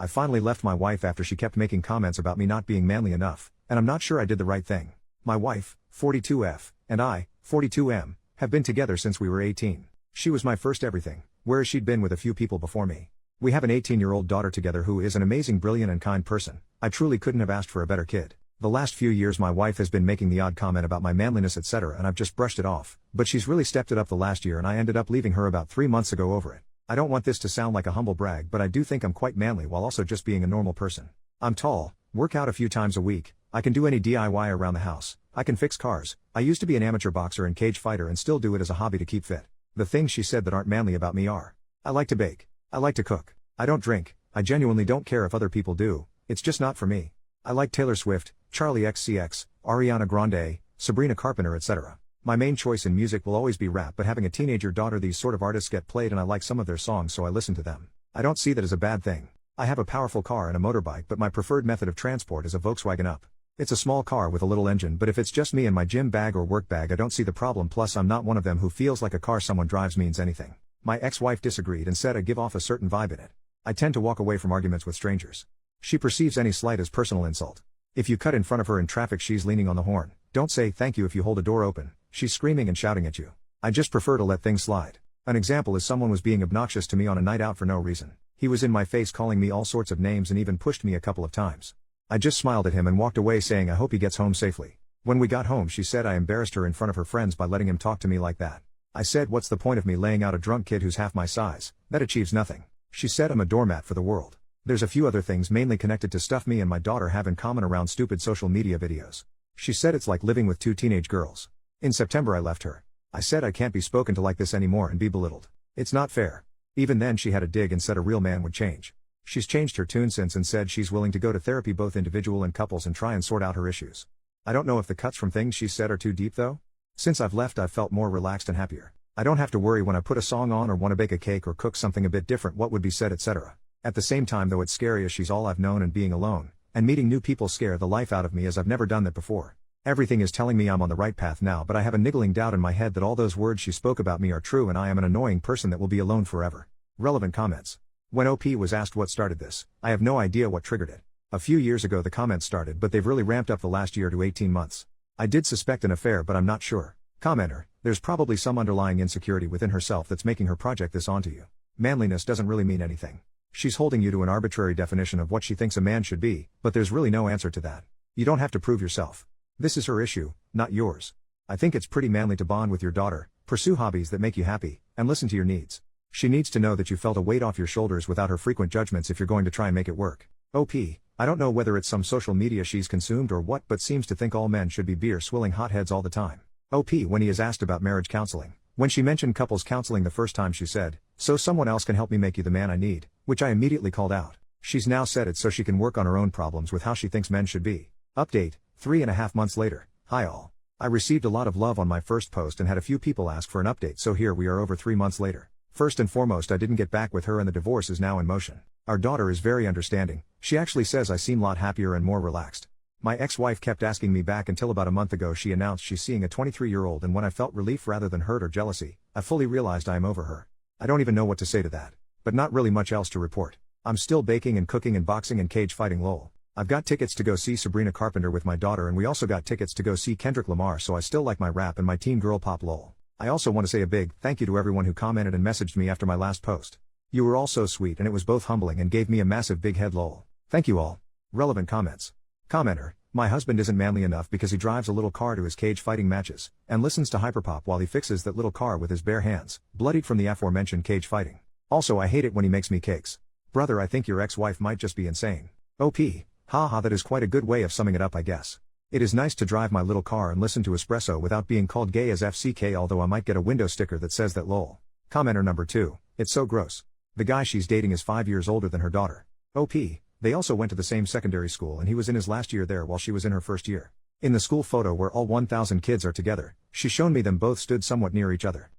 I finally left my wife after she kept making comments about me not being manly enough, and I'm not sure I did the right thing. My wife, 42F, and I, 42M, have been together since we were 18. She was my first everything, whereas she'd been with a few people before me. We have an 18-year-old daughter together who is an amazing, brilliant and kind person. I truly couldn't have asked for a better kid. The last few years my wife has been making the odd comment about my manliness etc. and I've just brushed it off, but she's really stepped it up the last year and I ended up leaving her about 3 months ago over it. I don't want this to sound like a humble brag, but I do think I'm quite manly while also just being a normal person. I'm tall, work out a few times a week, I can do any DIY around the house, I can fix cars, I used to be an amateur boxer and cage fighter and still do it as a hobby to keep fit. The things she said that aren't manly about me are: I like to bake, I like to cook, I don't drink, I genuinely don't care if other people do, it's just not for me. I like Taylor Swift, Charlie XCX, Ariana Grande, Sabrina Carpenter etc. My main choice in music will always be rap, but having a teenager daughter, these sort of artists get played and I like some of their songs so I listen to them. I don't see that as a bad thing. I have a powerful car and a motorbike, but my preferred method of transport is a Volkswagen Up. It's a small car with a little engine, but if it's just me and my gym bag or work bag I don't see the problem, plus I'm not one of them who feels like a car someone drives means anything. My ex-wife disagreed and said I give off a certain vibe in it. I tend to walk away from arguments with strangers. She perceives any slight as personal insult. If you cut in front of her in traffic she's leaning on the horn. Don't say thank you if you hold a door open. She's screaming and shouting at you. I just prefer to let things slide. An example is someone was being obnoxious to me on a night out for no reason. He was in my face calling me all sorts of names and even pushed me a couple of times. I just smiled at him and walked away saying I hope he gets home safely. When we got home she said I embarrassed her in front of her friends by letting him talk to me like that. I said what's the point of me laying out a drunk kid who's half my size, that achieves nothing. She said I'm a doormat for the world. There's a few other things mainly connected to stuff me and my daughter have in common around stupid social media videos. She said it's like living with two teenage girls. In September I left her. I said I can't be spoken to like this anymore and be belittled. It's not fair. Even then she had a dig and said a real man would change. She's changed her tune since and said she's willing to go to therapy, both individual and couples, and try and sort out her issues. I don't know if the cuts from things she said are too deep though. Since I've left I've felt more relaxed and happier. I don't have to worry when I put a song on or want to bake a cake or cook something a bit different what would be said etc. At the same time though it's scary as she's all I've known and being alone, and meeting new people scare the life out of me as I've never done that before. Everything is telling me I'm on the right path now, but I have a niggling doubt in my head that all those words she spoke about me are true and I am an annoying person that will be alone forever. Relevant comments. When OP was asked what started this, I have no idea what triggered it. A few years ago the comments started, but they've really ramped up the last year to 18 months. I did suspect an affair but I'm not sure. Commenter, there's probably some underlying insecurity within herself that's making her project this onto you. Manliness doesn't really mean anything. She's holding you to an arbitrary definition of what she thinks a man should be, but there's really no answer to that. You don't have to prove yourself. This is her issue, not yours. I think it's pretty manly to bond with your daughter, pursue hobbies that make you happy, and listen to your needs. She needs to know that you felt a weight off your shoulders without her frequent judgments if you're going to try and make it work. OP, I don't know whether it's some social media she's consumed or what, but seems to think all men should be beer swilling hotheads all the time. OP, when he is asked about marriage counseling. When she mentioned couples counseling the first time she said, so someone else can help me make you the man I need, which I immediately called out. She's now said it so she can work on her own problems with how she thinks men should be. Update, 3.5 months later. Hi all. I received a lot of love on my first post and had a few people ask for an update, so here we are over 3 months later. First and foremost, I didn't get back with her and the divorce is now in motion. Our daughter is very understanding. She actually says I seem a lot happier and more relaxed. My ex-wife kept asking me back until about a month ago she announced she's seeing a 23-year-old, and when I felt relief rather than hurt or jealousy, I fully realized I am over her. I don't even know what to say to that. But not really much else to report. I'm still baking and cooking and boxing and cage fighting lol. I've got tickets to go see Sabrina Carpenter with my daughter, and we also got tickets to go see Kendrick Lamar, so I still like my rap and my teen girl pop lol. I also want to say a big thank you to everyone who commented and messaged me after my last post. You were all so sweet and it was both humbling and gave me a massive big head lol. Thank you all. Relevant comments. Commenter, my husband isn't manly enough because he drives a little car to his cage fighting matches, and listens to hyperpop while he fixes that little car with his bare hands, bloodied from the aforementioned cage fighting. Also I hate it when he makes me cakes. Brother, I think your ex-wife might just be insane. OP, haha, that is quite a good way of summing it up I guess. It is nice to drive my little car and listen to espresso without being called gay as FCK, although I might get a window sticker that says that lol. Commenter number 2, it's so gross. The guy she's dating is 5 years older than her daughter. OP, they also went to the same secondary school and he was in his last year there while she was in her first year. In the school photo where all 1,000 kids are together, she's shown me them both stood somewhat near each other.